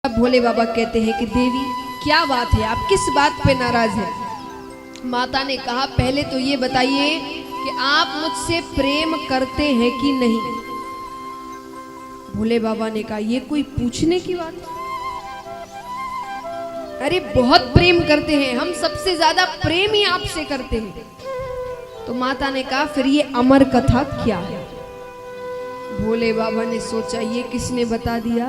भोले बाबा कहते हैं कि देवी क्या बात है, आप किस बात पे नाराज हैं। माता ने कहा पहले तो ये बताइए कि आप मुझसे प्रेम करते हैं कि नहीं। भोले बाबा ने कहा ये कोई पूछने की बात है, अरे बहुत प्रेम करते हैं, हम सबसे ज्यादा प्रेम ही आपसे करते हैं। तो माता ने कहा फिर ये अमर कथा क्या है। भोले बाबा ने सोचा ये किसने बता दिया।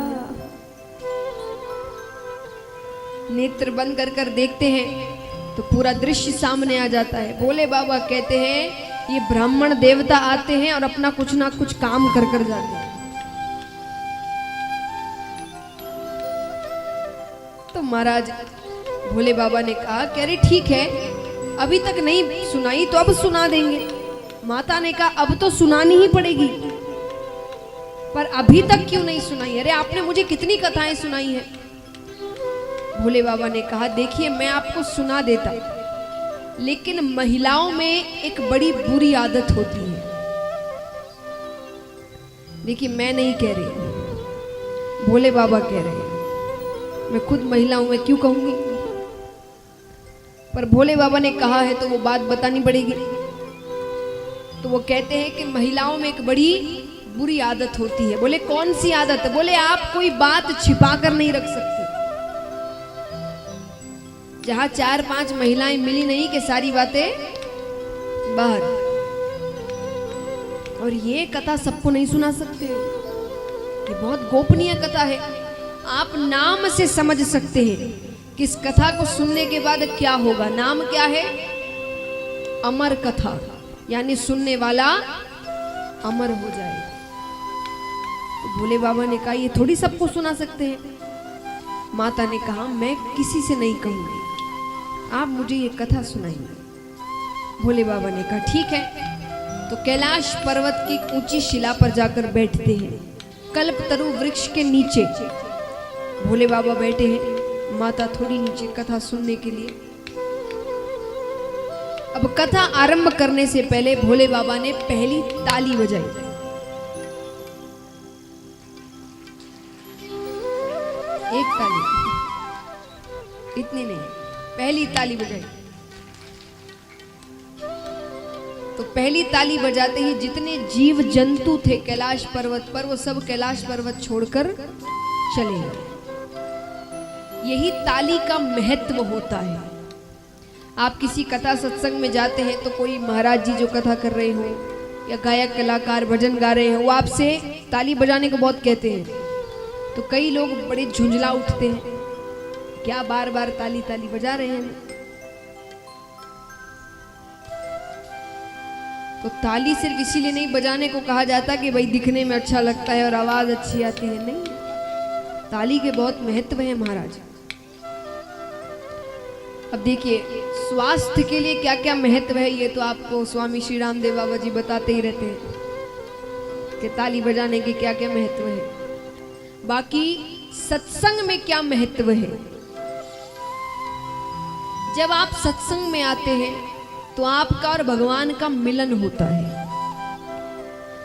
नेत्र बंद कर देखते हैं तो पूरा दृश्य सामने आ जाता है। भोले बाबा कहते हैं ये ब्राह्मण देवता आते हैं और अपना कुछ ना कुछ काम कर जाते हैं। तो महाराज भोले बाबा ने कहा कि अरे ठीक है, अभी तक नहीं सुनाई तो अब सुना देंगे। माता ने कहा अब तो सुनानी ही पड़ेगी, पर अभी तक क्यों नहीं सुनाई? अरे आपने मुझे कितनी कथाएं सुनाई है। भोले बाबा ने कहा देखिए मैं आपको सुना देता, लेकिन महिलाओं में एक बड़ी बुरी आदत होती है। देखिए मैं नहीं कह रही, भोले बाबा कह रहे हैं, मैं खुद महिलाओं में क्यों कहूंगी, पर भोले बाबा ने कहा है तो वो बात बतानी पड़ेगी। तो वो कहते हैं कि महिलाओं में एक बड़ी बुरी आदत होती है। बोले कौन सी आदत? बोले आप कोई बात छिपा कर नहीं रख सकते। जहां 4-5 महिलाएं मिली नहीं कि सारी बातें बाहर। और ये कथा सबको नहीं सुना सकते, ये बहुत गोपनीय कथा है। आप नाम से समझ सकते हैं कि इस कथा को सुनने के बाद क्या होगा। नाम क्या है? अमर कथा, यानी सुनने वाला अमर हो जाए। तो भोले बाबा ने कहा ये थोड़ी सबको सुना सकते हैं। माता ने कहा मैं किसी से नहीं कहूंगी, आप मुझे ये कथा सुनाइए। भोले बाबा ने कहा ठीक है। तो कैलाश पर्वत की ऊंची शिला पर जाकर बैठते हैं, कल्पतरु वृक्ष के नीचे भोले बाबा बैठे हैं, माता थोड़ी नीचे कथा सुनने के लिए। अब कथा आरंभ करने से पहले भोले बाबा ने पहली ताली बजाई। एक ताली, इतनी नहीं, पहली ताली बजाई। तो पहली ताली बजाते ही जितने जीव जंतु थे कैलाश पर्वत पर, वो सब कैलाश पर्वत छोड़कर चले गए। यही ताली का महत्व होता है। आप किसी कथा सत्संग में जाते हैं तो कोई महाराज जी जो कथा कर रहे हो या गायक कलाकार भजन गा रहे हो, वो आपसे ताली बजाने को बहुत कहते हैं। तो कई लोग बड़े झुंझला उठते हैं, क्या बार बार ताली ताली बजा रहे हैं। तो ताली सिर्फ इसीलिए नहीं बजाने को कहा जाता कि भाई दिखने में अच्छा लगता है और आवाज अच्छी आती है, नहीं, ताली के बहुत महत्व है महाराज। अब देखिए स्वास्थ्य के लिए क्या क्या महत्व है, ये तो आपको स्वामी श्री रामदेव बाबा जी बताते ही रहते हैं कि ताली बजाने के क्या क्या महत्व है। बाकी सत्संग में क्या महत्व है? जब आप सत्संग में आते हैं तो आपका और भगवान का मिलन होता है।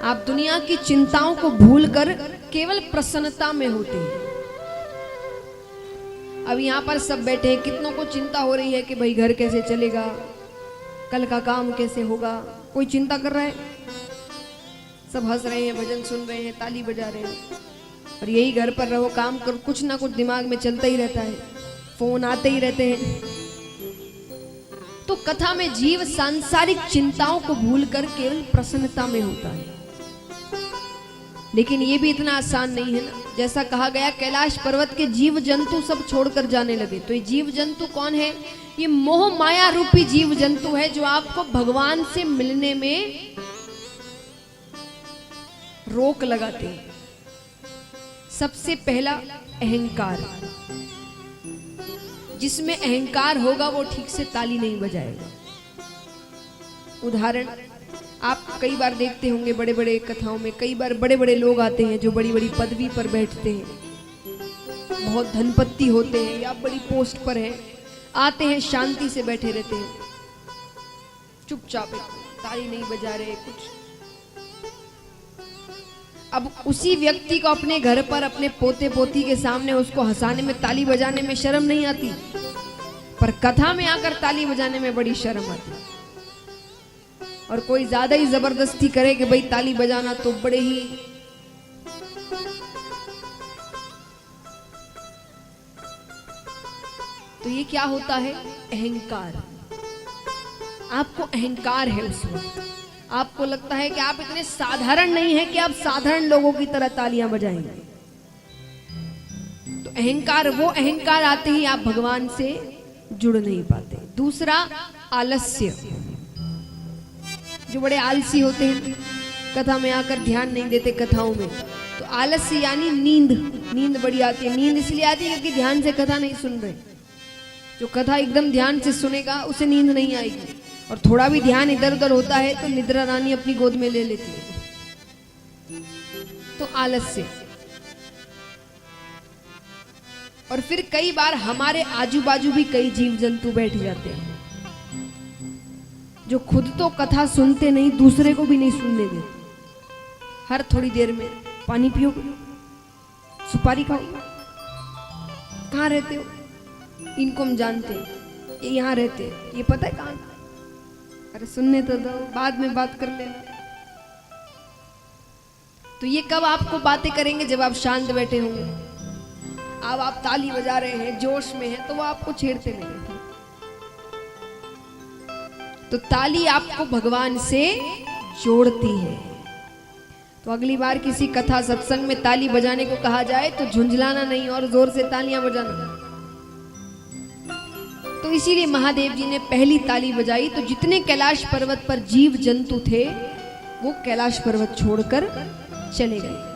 आप दुनिया की चिंताओं को भूलकर केवल प्रसन्नता में होते हैं। अब यहाँ पर सब बैठे हैं, कितनों को चिंता हो रही है कि भाई घर कैसे चलेगा, कल का काम कैसे होगा। कोई चिंता कर रहा है? सब हंस रहे हैं, भजन सुन रहे हैं, ताली बजा रहे हैं। और यही घर पर रहो, काम करो, कुछ ना कुछ दिमाग में चलता ही रहता है, फोन आते ही रहते हैं। तो कथा में जीव सांसारिक चिंताओं को भूलकर केवल प्रसन्नता में होता है। लेकिन ये भी इतना आसान नहीं है ना। जैसा कहा गया कैलाश पर्वत के जीव जंतु सब छोड़कर जाने लगे। तो ये जीव जंतु कौन है? ये मोह माया रूपी जीव जंतु है जो आपको भगवान से मिलने में रोक लगाते हैं। सबसे पहला अहंकार, जिसमें अहंकार होगा वो ठीक से ताली नहीं बजाएगा। उदाहरण आप कई बार देखते होंगे, बड़े बड़े कथाओं में कई बार बड़े बड़े लोग आते हैं जो बड़ी बड़ी पदवी पर बैठते हैं, बहुत धनपति होते हैं या बड़ी पोस्ट पर हैं, आते हैं शांति से बैठे रहते हैं, चुपचाप, ताली नहीं बजा रहे कुछ। अब उसी व्यक्ति को अपने घर पर अपने पोते पोती के सामने उसको हंसाने में, ताली बजाने में शर्म नहीं आती, पर कथा में आकर ताली बजाने में बड़ी शर्म आती। और कोई ज्यादा ही जबरदस्ती करे कि भाई ताली बजाना, तो बड़े ही तो ये क्या होता है? अहंकार। आपको अहंकार है उस वक्त, आपको लगता है कि आप इतने साधारण नहीं हैं कि आप साधारण लोगों की तरह तालियां बजाएंगे। तो अहंकार, वो अहंकार आते ही आप भगवान से जुड़ नहीं पाते। दूसरा, आलस्य। जो बड़े आलसी होते हैं, कथा में आकर ध्यान नहीं देते कथाओं में, तो आलस्य यानी नींद। नींद बड़ी आती है। नींद इसलिए आती है क्योंकि ध्यान से कथा नहीं सुन रहे। जो कथा एकदम ध्यान से सुनेगा उसे नींद नहीं आएगी, और थोड़ा भी ध्यान इधर उधर होता है तो निद्रा रानी अपनी गोद में ले लेती है। तो आलस्य। और फिर कई बार हमारे आजू बाजू भी कई जीव जंतु बैठ जाते हैं, जो खुद तो कथा सुनते नहीं, दूसरे को भी नहीं सुनने देते। हर थोड़ी देर में पानी पियोगे, सुपारी खाओ, कहाँ रहते हो? इनको हम जानते हैं, ये यहाँ रहते हैं, ये पता है कहाँ? अरे सुनने तो दो, बाद में बात कर लेना। तो ये कब आपको बातें करेंगे? जब आप शांत बैठे होंगे। अब आप ताली बजा रहे हैं, जोश में हैं, तो वो आपको छेड़ते नहीं। तो ताली आपको भगवान से जोड़ती है। तो अगली बार किसी कथा सत्संग में ताली बजाने को कहा जाए तो झुंझलाना नहीं और जोर से तालियां बजाना। तो इसीलिए महादेव जी ने पहली ताली बजाई, तो जितने कैलाश पर्वत पर जीव जंतु थे वो कैलाश पर्वत छोड़कर चले गए।